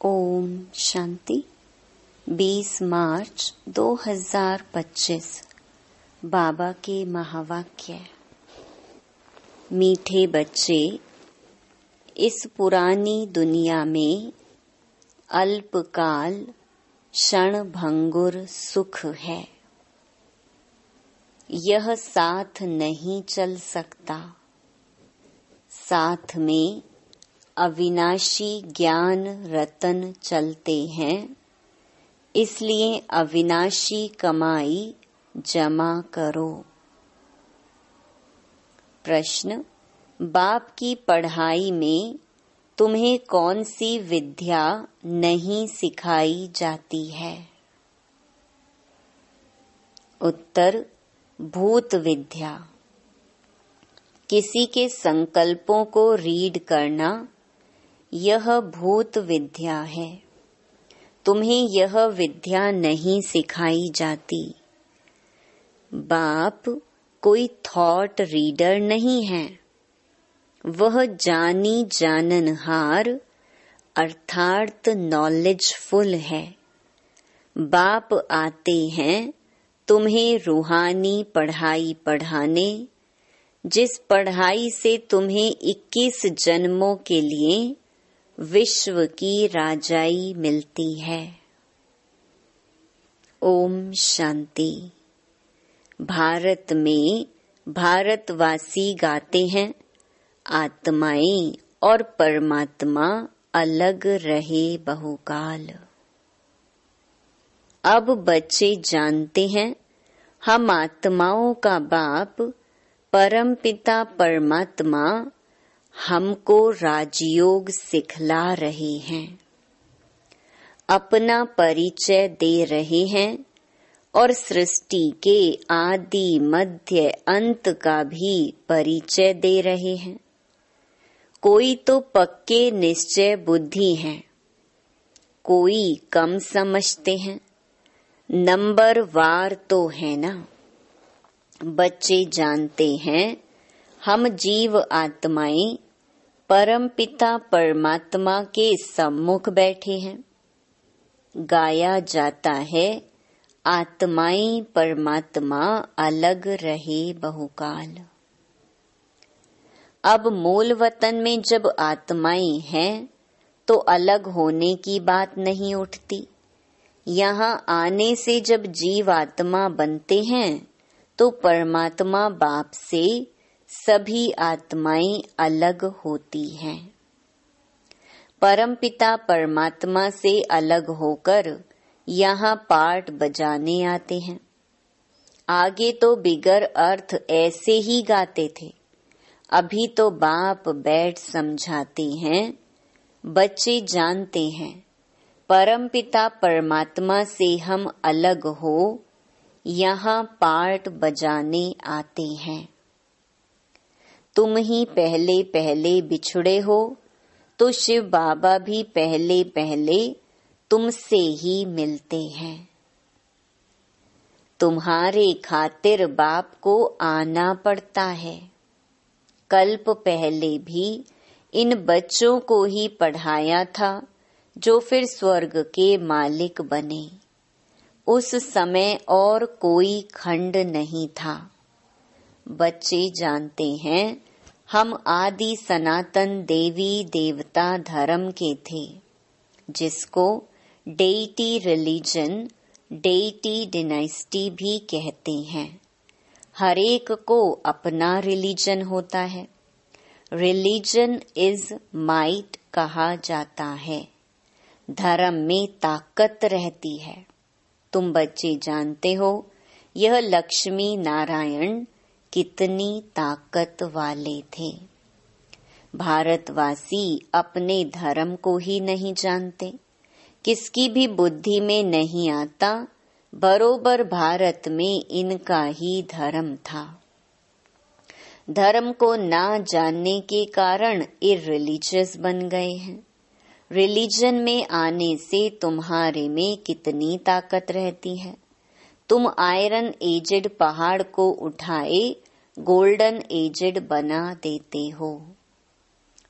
ओम शांति। 20 मार्च 2025 बाबा के महावाक्य। मीठे बच्चे, इस पुरानी दुनिया में अल्पकाल क्षणभंगुर सुख है। यह साथ नहीं चल सकता। साथ में अविनाशी ज्ञान रतन चलते हैं, इसलिए अविनाशी कमाई जमा करो। प्रश्न: बाप की पढ़ाई में तुम्हें कौन सी विद्या नहीं सिखाई जाती है? उत्तर: भूत विद्या। किसी के संकल्पों को रीड करना, यह भूत विद्या है। तुम्हें यह विद्या नहीं सिखाई जाती। बाप कोई थॉट रीडर नहीं है। वह जानी जाननहार अर्थात नॉलेजफुल है। बाप आते हैं तुम्हें रूहानी पढ़ाई पढ़ाने, जिस पढ़ाई से तुम्हें 21 जन्मों के लिए विश्व की राजाई मिलती है। ओम शांति। भारत में भारतवासी गाते हैं, आत्माएं और परमात्मा अलग रहे बहुकाल। अब बच्चे जानते हैं, हम आत्माओं का बाप परमपिता परमात्मा हमको राजयोग सिखला रहे हैं, अपना परिचय दे रहे हैं और सृष्टि के आदि मध्य अंत का भी परिचय दे रहे हैं। कोई तो पक्के निश्चय बुद्धि हैं, कोई कम समझते हैं। नंबर वार तो है ना। बच्चे जानते हैं, हम जीव आत्माएं परमपिता परमात्मा के सम्मुख बैठे हैं। गाया जाता है, आत्माएं परमात्मा अलग रहे बहुकाल। अब मूल वतन में जब आत्माएं हैं तो अलग होने की बात नहीं उठती। यहाँ आने से जब जीव आत्मा बनते हैं तो परमात्मा बाप से सभी आत्माएं अलग होती हैं। परमपिता परमात्मा से अलग होकर यहाँ पाठ बजाने आते हैं। आगे तो बिगर अर्थ ऐसे ही गाते थे। अभी तो बाप बैठ समझाते हैं। बच्चे जानते हैं, परमपिता परमात्मा से हम अलग हो यहाँ पाठ बजाने आते हैं। तुम ही पहले पहले बिछुड़े हो तो शिव बाबा भी पहले पहले तुमसे ही मिलते हैं। तुम्हारे खातिर बाप को आना पड़ता है। कल्प पहले भी इन बच्चों को ही पढ़ाया था, जो फिर स्वर्ग के मालिक बने। उस समय और कोई खंड नहीं था। बच्चे जानते हैं, हम आदि सनातन देवी देवता धर्म के थे, जिसको डेइटी रिलीजन, डेइटी डिनाइस्टी भी कहते हैं। हर एक को अपना रिलीजन होता है। रिलीजन इज माइट कहा जाता है। धर्म में ताकत रहती है। तुम बच्चे जानते हो, यह लक्ष्मी नारायण कितनी ताकत वाले थे। भारतवासी अपने धर्म को ही नहीं जानते। किसकी भी बुद्धि में नहीं आता, बरोबर भारत में इनका ही धर्म था। धर्म को ना जानने के कारण इररिलीजियस बन गए हैं। रिलीजन में आने से तुम्हारे में कितनी ताकत रहती है। तुम आयरन एजेड पहाड़ को उठाए गोल्डन एजेड बना देते हो।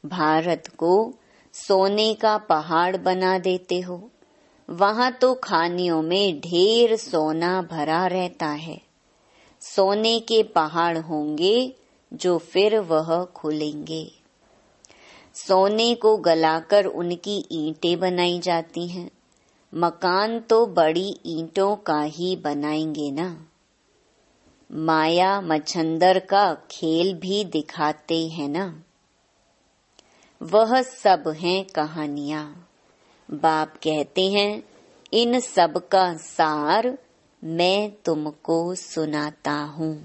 भारत को सोने का पहाड़ बना देते हो। वहां तो खानियों में ढेर सोना भरा रहता है। सोने के पहाड़ होंगे जो फिर वह खुलेंगे। सोने को गलाकर उनकी ईंटें बनाई जाती हैं। मकान तो बड़ी ईंटों का ही बनाएंगे ना। माया मच्छंदर का खेल भी दिखाते हैं ना। वह सब हैं कहानियां। बाप कहते हैं इन सब का सार मैं तुमको सुनाता हूँ।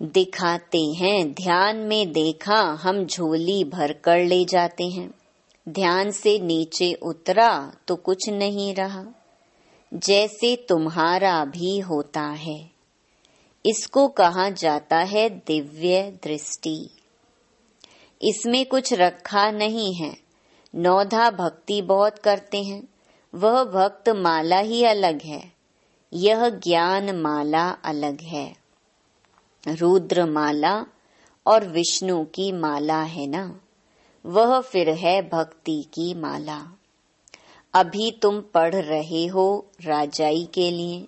दिखाते हैं ध्यान में देखा हम झोली भर कर ले जाते हैं। ध्यान से नीचे उतरा तो कुछ नहीं रहा। जैसे तुम्हारा भी होता है। इसको कहा जाता है दिव्य दृष्टि। इसमें कुछ रखा नहीं है। नौधा भक्ति बहुत करते हैं। वह भक्त माला ही अलग है। यह ज्ञान माला अलग है। रुद्र माला और विष्णु की माला है ना। वह फिर है भक्ति की माला। अभी तुम पढ़ रहे हो राजाई के लिए।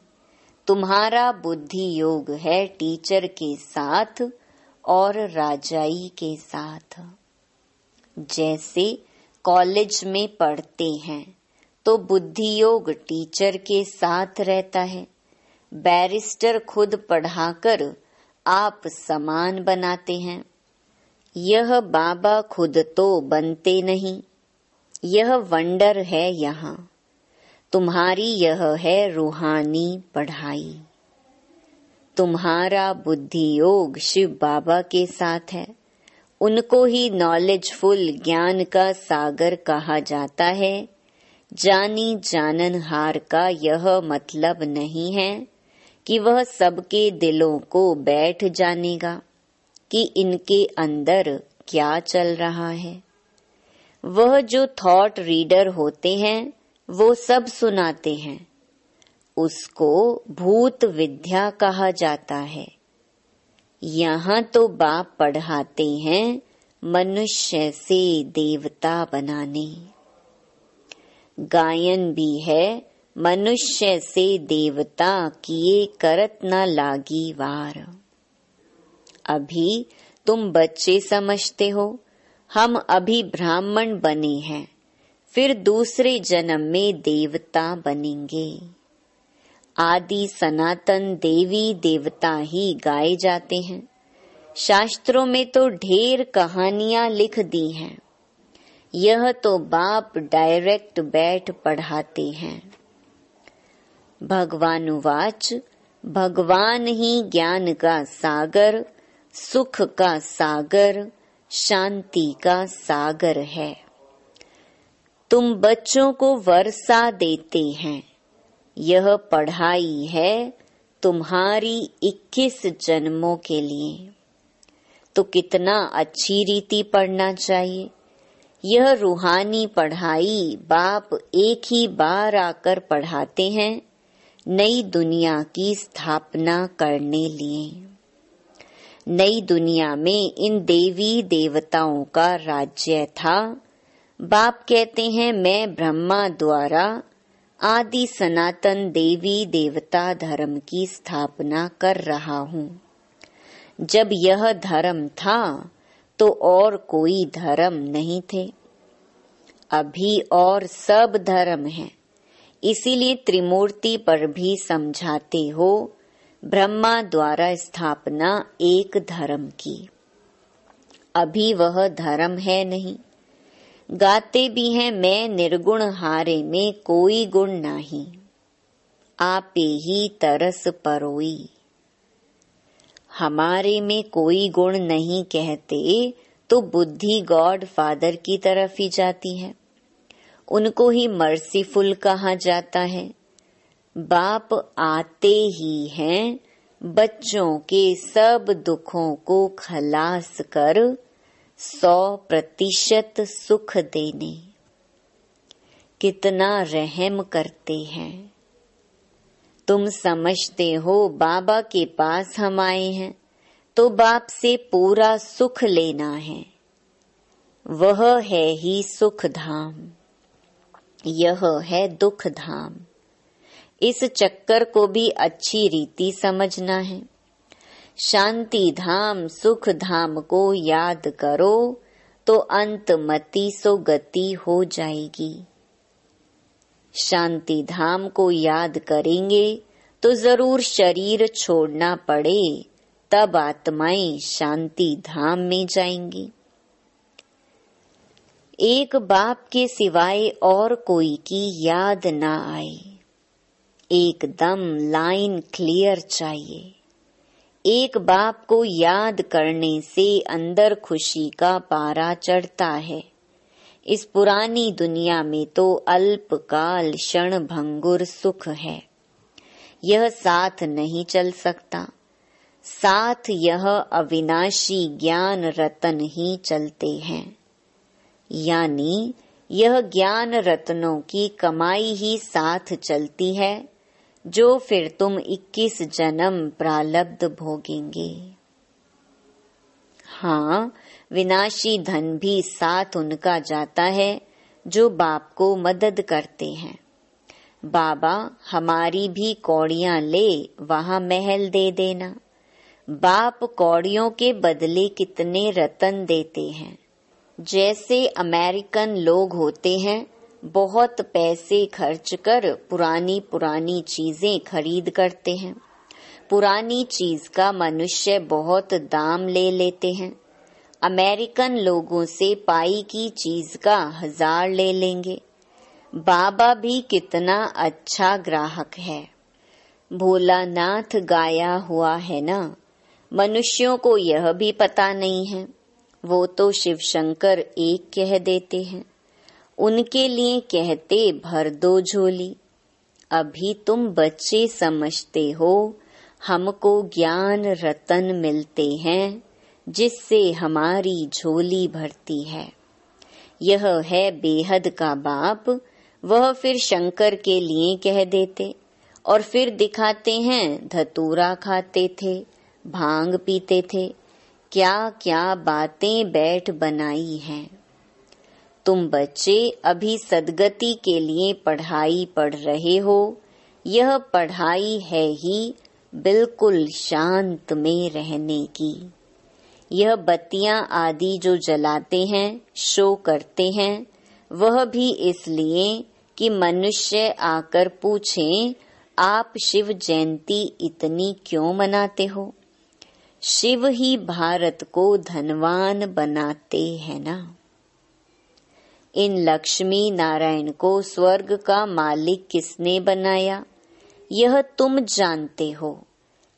तुम्हारा बुद्धि योग है टीचर के साथ और राजाई के साथ। जैसे कॉलेज में पढ़ते हैं तो बुद्धि योग टीचर के साथ रहता है। बैरिस्टर खुद पढ़ाकर आप समान बनाते हैं। यह बाबा खुद तो बनते नहीं। यह वंडर है यहाँ। तुम्हारी यह है रूहानी पढ़ाई। तुम्हारा बुद्धि योग शिव बाबा के साथ है। उनको ही नॉलेजफुल ज्ञान का सागर कहा जाता है। जानी जाननहार का यह मतलब नहीं है कि वह सबके दिलों को बैठ जानेगा कि इनके अंदर क्या चल रहा है। वह जो थॉट रीडर होते हैं वो सब सुनाते हैं। उसको भूत विद्या कहा जाता है। यहाँ तो बाप पढ़ाते हैं मनुष्य से देवता बनाने। गायन भी है मनुष्य से देवता किए करत न लागी वार। अभी तुम बच्चे समझते हो हम अभी ब्राह्मण बने हैं, फिर दूसरे जन्म में देवता बनेंगे। आदि सनातन देवी देवता ही गाए जाते हैं। शास्त्रों में तो ढेर कहानियां लिख दी हैं। यह तो बाप डायरेक्ट बैठ पढ़ाते हैं। भगवानुवाच भगवान ही ज्ञान का सागर, सुख का सागर, शांति का सागर है। तुम बच्चों को वर्षा देते हैं। यह पढ़ाई है तुम्हारी 21 जन्मों के लिए। तो कितना अच्छी रीति पढ़ना चाहिए। यह रूहानी पढ़ाई बाप एक ही बार आकर पढ़ाते हैं नई दुनिया की स्थापना करने लिए। नई दुनिया में इन देवी देवताओं का राज्य था। बाप कहते हैं मैं ब्रह्मा द्वारा आदि सनातन देवी देवता धर्म की स्थापना कर रहा हूँ। जब यह धर्म था तो और कोई धर्म नहीं थे। अभी और सब धर्म हैं। इसीलिए त्रिमूर्ति पर भी समझाते हो ब्रह्मा द्वारा स्थापना एक धर्म की। अभी वह धर्म है नहीं। गाते भी हैं मैं निर्गुण हारे में कोई गुण नाही, आपे ही तरस परोई। हमारे में कोई गुण नहीं कहते तो बुद्धि गॉड फादर की तरफ ही जाती है। उनको ही मर्सीफुल कहा जाता है। बाप आते ही हैं बच्चों के सब दुखों को खलास कर 100% सुख देने। कितना रहम करते हैं। तुम समझते हो बाबा के पास हम आए हैं तो बाप से पूरा सुख लेना है। वह है ही सुख धाम, यह है दुख धाम। इस चक्कर को भी अच्छी रीति समझना है। शांति धाम सुख धाम को याद करो तो अंत मति सो गति हो जाएगी। शांति धाम को याद करेंगे तो जरूर शरीर छोड़ना पड़े, तब आत्माएं शांति धाम में जाएंगी। एक बाप के सिवाय और कोई की याद ना आए, एकदम लाइन क्लियर चाहिए। एक बाप को याद करने से अंदर खुशी का पारा चढ़ता है। इस पुरानी दुनिया में तो अल्पकाल क्षण भंगुर सुख है, यह साथ नहीं चल सकता। साथ यह अविनाशी ज्ञान रतन ही चलते हैं, यानी यह ज्ञान रत्नों की कमाई ही साथ चलती है, जो फिर तुम 21 जन्म प्रारब्ध भोगेंगे। हाँ, विनाशी धन भी साथ उनका जाता है जो बाप को मदद करते हैं। बाबा हमारी भी कौड़ियां ले वहां महल दे देना। बाप कौड़ियों के बदले कितने रतन देते हैं। जैसे अमेरिकन लोग होते हैं, बहुत पैसे खर्च कर पुरानी पुरानी चीजें खरीद करते हैं। पुरानी चीज का मनुष्य बहुत दाम ले लेते हैं। अमेरिकन लोगों से पाई की चीज का 1000 ले लेंगे। बाबा भी कितना अच्छा ग्राहक है। भोलानाथ गाया हुआ है ना। मनुष्यों को यह भी पता नहीं है, वो तो शिव शंकर एक कह देते हैं। उनके लिए कहते भर दो झोली। अभी तुम बच्चे समझते हो, हमको ज्ञान रतन मिलते हैं जिससे हमारी झोली भरती है। यह है बेहद का बाप। वह फिर शंकर के लिए कह देते और फिर दिखाते हैं धतूरा खाते थे, भांग पीते थे, क्या क्या बातें बैठ बनाई हैं। तुम बच्चे अभी सद्गति के लिए पढ़ाई पढ़ रहे हो। यह पढ़ाई है ही बिल्कुल शांत में रहने की। यह बत्तियां आदि जो जलाते हैं, शो करते हैं, वह भी इसलिए कि मनुष्य आकर पूछें, आप शिव जयंती इतनी क्यों मनाते हो? शिव ही भारत को धनवान बनाते हैं ना। इन लक्ष्मी नारायण को स्वर्ग का मालिक किसने बनाया, यह तुम जानते हो।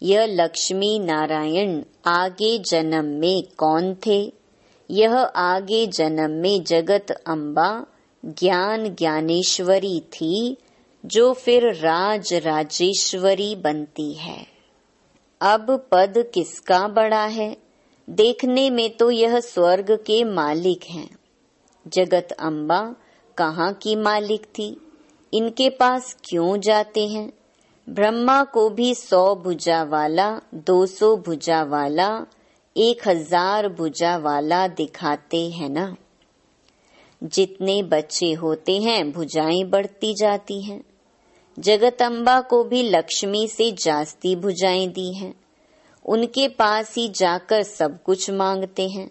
यह लक्ष्मी नारायण आगे जन्म में कौन थे? यह आगे जन्म में जगत अम्बा ज्ञान ज्ञानेश्वरी थी, जो फिर राज राजेश्वरी बनती है। अब पद किसका बड़ा है? देखने में तो यह स्वर्ग के मालिक हैं। जगत अम्बा कहाँ की मालिक थी? इनके पास क्यों जाते हैं? ब्रह्मा को भी 100 भुजा वाला, 200 भुजा वाला, 1000 भुजा वाला दिखाते हैं ना। जितने बच्चे होते हैं भुजाएं बढ़ती जाती हैं। जगदम्बा को भी लक्ष्मी से जास्ती भुजाएं दी हैं। उनके पास ही जाकर सब कुछ मांगते हैं।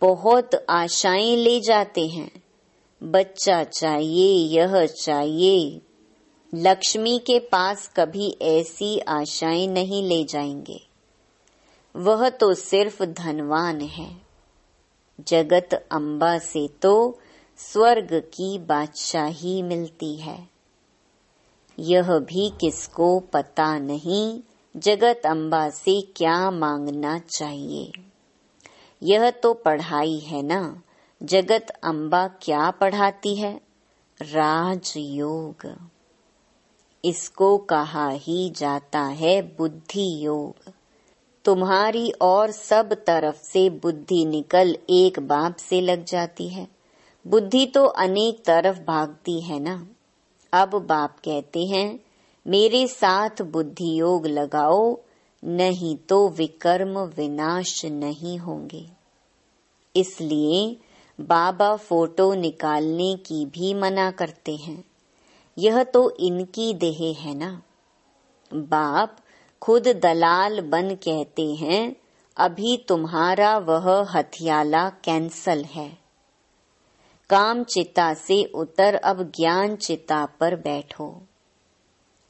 बहुत आशाएं ले जाते हैं। बच्चा चाहिए, यह चाहिए। लक्ष्मी के पास कभी ऐसी आशाएं नहीं ले जाएंगे। वह तो सिर्फ धनवान है। जगत अम्बा से तो स्वर्ग की बादशाही मिलती है। यह भी किसको पता नहीं जगत अम्बा से क्या मांगना चाहिए। यह तो पढ़ाई है ना। जगत अम्बा क्या पढ़ाती है? राजयोग। इसको कहा ही जाता है बुद्धि योग। तुम्हारी और सब तरफ से बुद्धि निकल एक बाप से लग जाती है। बुद्धि तो अनेक तरफ भागती है ना। अब बाप कहते हैं, मेरे साथ बुद्धि योग लगाओ, नहीं तो विकर्म विनाश नहीं होंगे। इसलिए बाबा फोटो निकालने की भी मना करते हैं। यह तो इनकी देह है ना। बाप खुद दलाल बन कहते हैं, अभी तुम्हारा वह हथियाला कैंसल है। काम चिता से उतर अब ज्ञान चिता पर बैठो।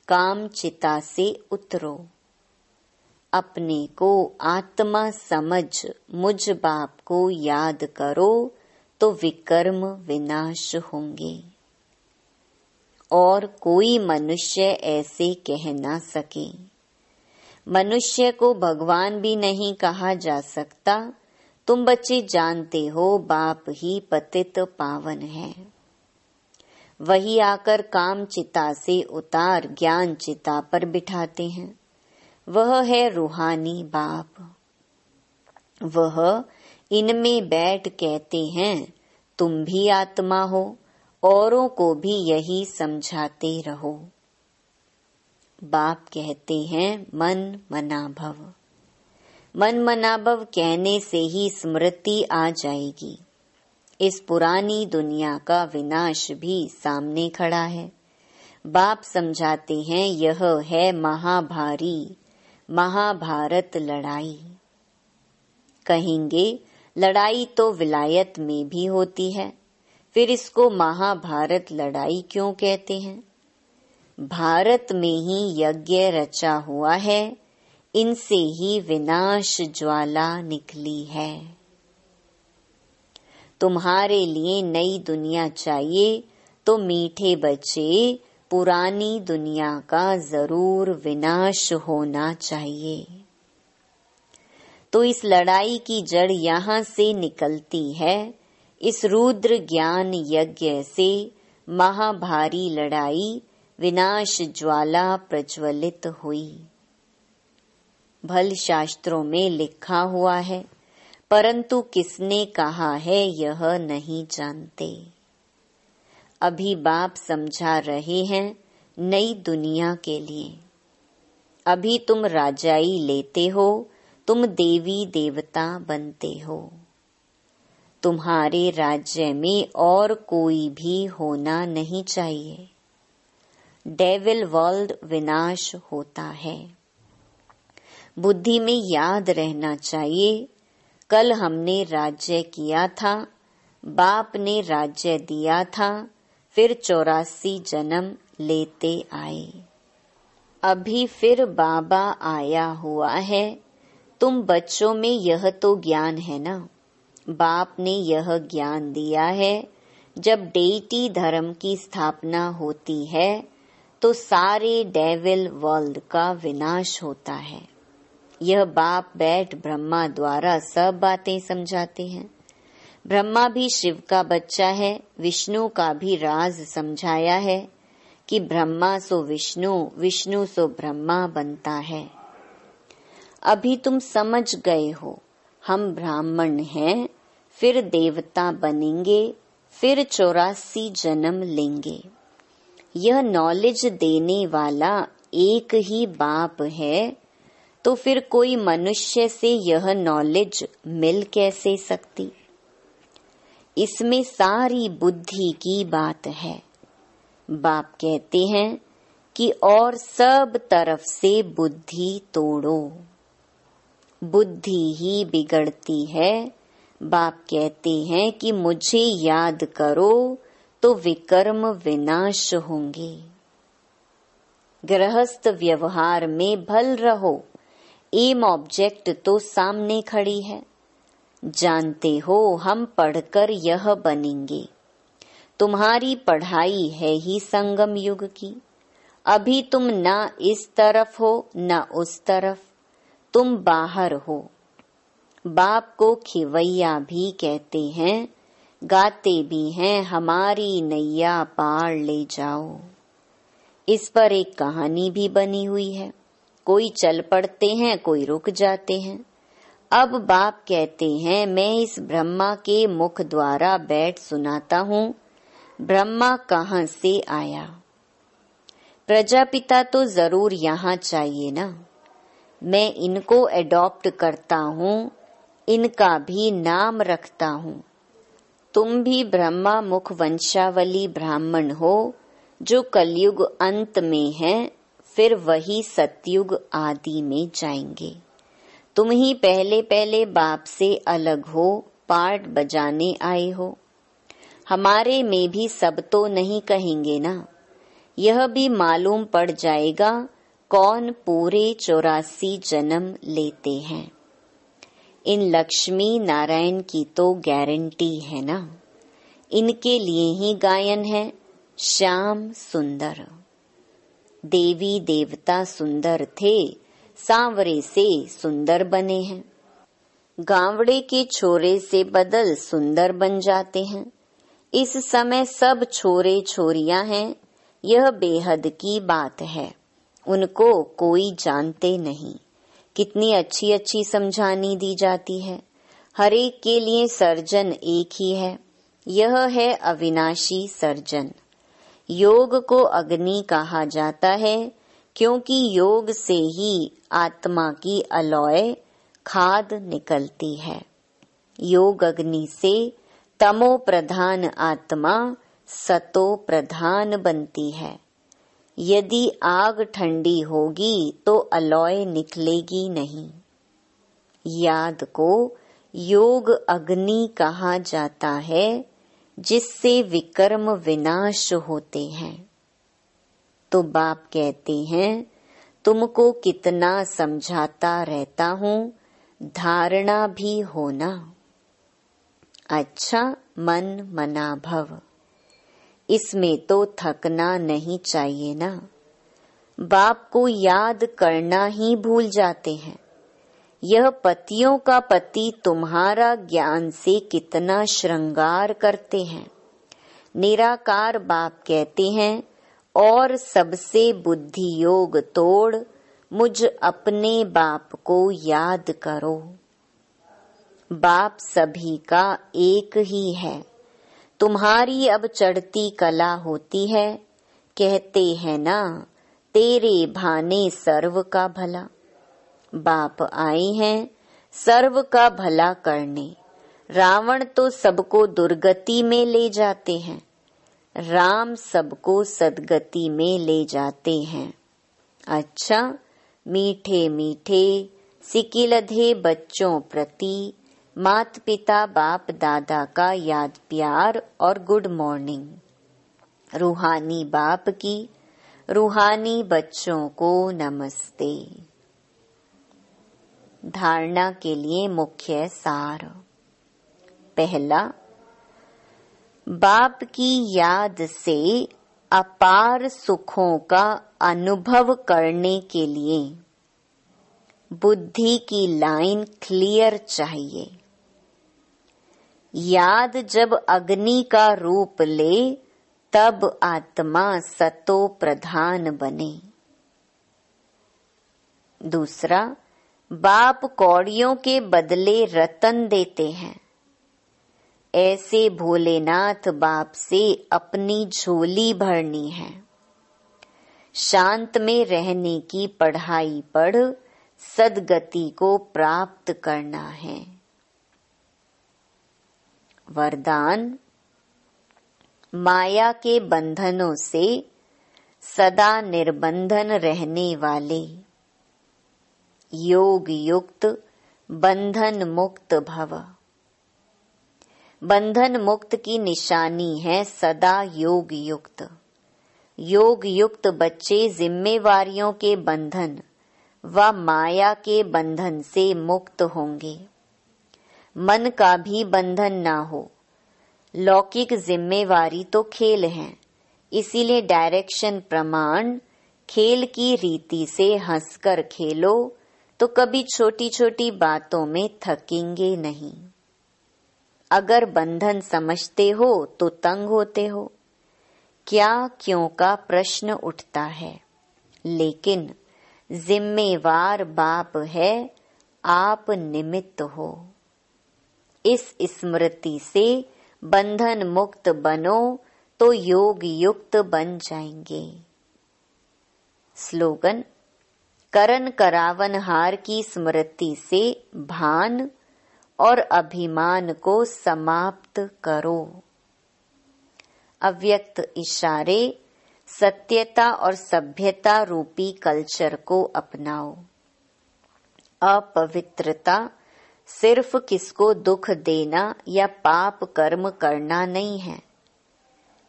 काम चिता से उतरो। अपने को आत्मा समझ मुझ बाप को याद करो तो विकर्म विनाश होंगे। और कोई मनुष्य ऐसे कह ना सके। मनुष्य को भगवान भी नहीं कहा जा सकता। तुम बच्चे जानते हो बाप ही पतित पावन है। वही आकर काम चिता से उतार ज्ञान चिता पर बिठाते हैं। वह है रूहानी बाप। वह इनमें बैठ कहते हैं, तुम भी आत्मा हो, औरों को भी यही समझाते रहो। बाप कहते हैं, मन मना भव। मन मना भव कहने से ही स्मृति आ जाएगी। इस पुरानी दुनिया का विनाश भी सामने खड़ा है। बाप समझाते हैं, यह है महाभारी महाभारत लड़ाई। कहेंगे लड़ाई तो विलायत में भी होती है, फिर इसको महाभारत लड़ाई क्यों कहते हैं? भारत में ही यज्ञ रचा हुआ है, इनसे ही विनाश ज्वाला निकली है। तुम्हारे लिए नई दुनिया चाहिए तो मीठे बच्चे पुरानी दुनिया का जरूर विनाश होना चाहिए। तो इस लड़ाई की जड़ यहाँ से निकलती है। इस रुद्र ज्ञान यज्ञ से महाभारी लड़ाई विनाश ज्वाला प्रज्वलित हुई। भल शास्त्रों में लिखा हुआ है, परंतु किसने कहा है यह नहीं जानते। अभी बाप समझा रहे हैं नई दुनिया के लिए। अभी तुम राजाई लेते हो, तुम देवी देवता बनते हो। तुम्हारे राज्य में और कोई भी होना नहीं चाहिए। डेविल वर्ल्ड विनाश होता है। बुद्धि में याद रहना चाहिए, कल हमने राज्य किया था, बाप ने राज्य दिया था, फिर 84 जन्म लेते आए। अभी फिर बाबा आया हुआ है। तुम बच्चों में यह तो ज्ञान है ना। बाप ने यह ज्ञान दिया है, जब डेटी धर्म की स्थापना होती है तो सारे डेविल वर्ल्ड का विनाश होता है। यह बाप बैठ ब्रह्मा द्वारा सब बातें समझाते हैं। ब्रह्मा भी शिव का बच्चा है। विष्णु का भी राज समझाया है कि ब्रह्मा सो विष्णु, विष्णु सो ब्रह्मा बनता है। अभी तुम समझ गए हो, हम ब्राह्मण हैं, फिर देवता बनेंगे, फिर 84 जन्म लेंगे। यह नॉलेज देने वाला एक ही बाप है, तो फिर कोई मनुष्य से यह नॉलेज मिल कैसे सकती? इसमें सारी बुद्धि की बात है। बाप कहते हैं कि और सब तरफ से बुद्धि तोड़ो। बुद्धि ही बिगड़ती है। बाप कहते हैं कि मुझे याद करो तो विकर्म विनाश होंगे। गृहस्थ व्यवहार में भल रहो, एम ऑब्जेक्ट तो सामने खड़ी है। जानते हो हम पढ़कर यह बनेंगे। तुम्हारी पढ़ाई है ही संगम युग की। अभी तुम ना इस तरफ हो ना उस तरफ, तुम बाहर हो। बाप को खिवैया भी कहते हैं, गाते भी हैं, हमारी नैया पार ले जाओ। इस पर एक कहानी भी बनी हुई है। कोई चल पड़ते हैं, कोई रुक जाते हैं। अब बाप कहते हैं, मैं इस ब्रह्मा के मुख द्वारा बैठ सुनाता हूँ, ब्रह्मा कहाँ से आया। प्रजापिता तो जरूर यहाँ चाहिए ना। मैं इनको एडॉप्ट करता हूँ, इनका भी नाम रखता हूँ। तुम भी ब्रह्मा मुख वंशावली ब्राह्मण हो, जो कलयुग अंत में हैं, फिर वही सतयुग आदि में जाएंगे। तुम ही पहले पहले बाप से अलग हो, पार्ट बजाने आए हो। हमारे में भी सब तो नहीं कहेंगे ना। यह भी मालूम पड़ जाएगा कौन पूरे 84 जन्म लेते हैं। इन लक्ष्मी नारायण की तो गारंटी है ना। इनके लिए ही गायन है श्याम सुंदर। देवी देवता सुंदर थे, सांवरे से सुंदर बने हैं। गांवड़े के छोरे से बदल सुंदर बन जाते हैं। इस समय सब छोरे छोरियां हैं, यह बेहद की बात है। उनको कोई जानते नहीं। कितनी अच्छी अच्छी समझानी दी जाती है। हर एक के लिए सर्जन एक ही है, यह है अविनाशी सर्जन। योग को अग्नि कहा जाता है, क्योंकि योग से ही आत्मा की अलौय खाद निकलती है। योग अग्नि से तमो प्रधान आत्मा सतो प्रधान बनती है। यदि आग ठंडी होगी तो अलौय निकलेगी नहीं। याद को योग अग्नि कहा जाता है, जिससे विकर्म विनाश होते हैं। तो बाप कहते हैं, तुमको कितना समझाता रहता हूँ, धारणा भी होना। अच्छा मन मना भव, इसमें तो थकना नहीं चाहिए ना। बाप को याद करना ही भूल जाते हैं। यह पतियों का पति तुम्हारा ज्ञान से कितना श्रृंगार करते हैं। निराकार बाप कहते हैं, और सबसे बुद्धि योग तोड़ मुझ अपने बाप को याद करो। बाप सभी का एक ही है। तुम्हारी अब चढ़ती कला होती है। कहते हैं ना, तेरे भाने सर्व का भला। बाप आए हैं सर्व का भला करने। रावण तो सबको दुर्गति में ले जाते हैं, राम सबको सदगति में ले जाते हैं। अच्छा, मीठे मीठे सिकिलधे बच्चों प्रति मात पिता बाप दादा का याद प्यार और गुड मॉर्निंग। रूहानी बाप की रूहानी बच्चों को नमस्ते। धारणा के लिए मुख्य सार। पहला, बाप की याद से अपार सुखों का अनुभव करने के लिए बुद्धि की लाइन क्लियर चाहिए। याद जब अग्नि का रूप ले, तब आत्मा सतो प्रधान बने। दूसरा, बाप कौड़ियों के बदले रतन देते हैं। ऐसे भोलेनाथ बाप से अपनी झोली भरनी है। शांत में रहने की पढ़ाई पढ़ सदगति को प्राप्त करना है। वरदान, माया के बंधनों से सदा निर्बंधन रहने वाले, योग युक्त बंधन मुक्त भव। बंधन मुक्त की निशानी है सदा योग युक्त। योग युक्त बच्चे जिम्मेवारियों के बंधन व माया के बंधन से मुक्त होंगे। मन का भी बंधन ना हो। लौकिक जिम्मेवारी तो खेल है, इसीलिए डायरेक्शन प्रमाण खेल की रीति से हंसकर खेलो तो कभी छोटी छोटी बातों में थकेंगे नहीं। अगर बंधन समझते हो तो तंग होते हो। क्या क्यों का प्रश्न उठता है, लेकिन जिम्मेवार बाप है, आप निमित्त हो। इस स्मृति से बंधन मुक्त बनो तो योग युक्त बन जाएंगे। स्लोगन, करन करावन हार की स्मृति से भान और अभिमान को समाप्त करो। अव्यक्त इशारे सत्यता और सभ्यता रूपी कल्चर को अपनाओ। अपवित्रता सिर्फ किसको दुख देना या पाप कर्म करना नहीं है,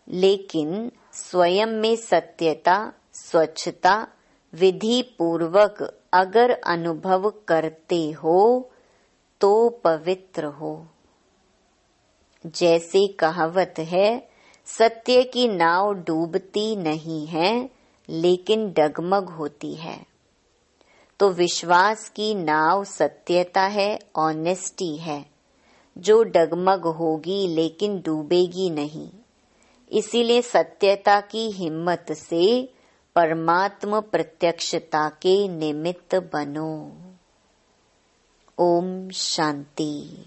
लेकिन स्वयं में सत्यता, स्वच्छता विधि पूर्वक अगर अनुभव करते हो तो पवित्र हो। जैसे कहावत है, सत्य की नाव डूबती नहीं है लेकिन डगमग होती है। तो विश्वास की नाव सत्यता है, ऑनेस्टी है, जो डगमग होगी लेकिन डूबेगी नहीं। इसीलिए सत्यता की हिम्मत से परमात्म प्रत्यक्षता के निमित्त बनो। ओम शांति।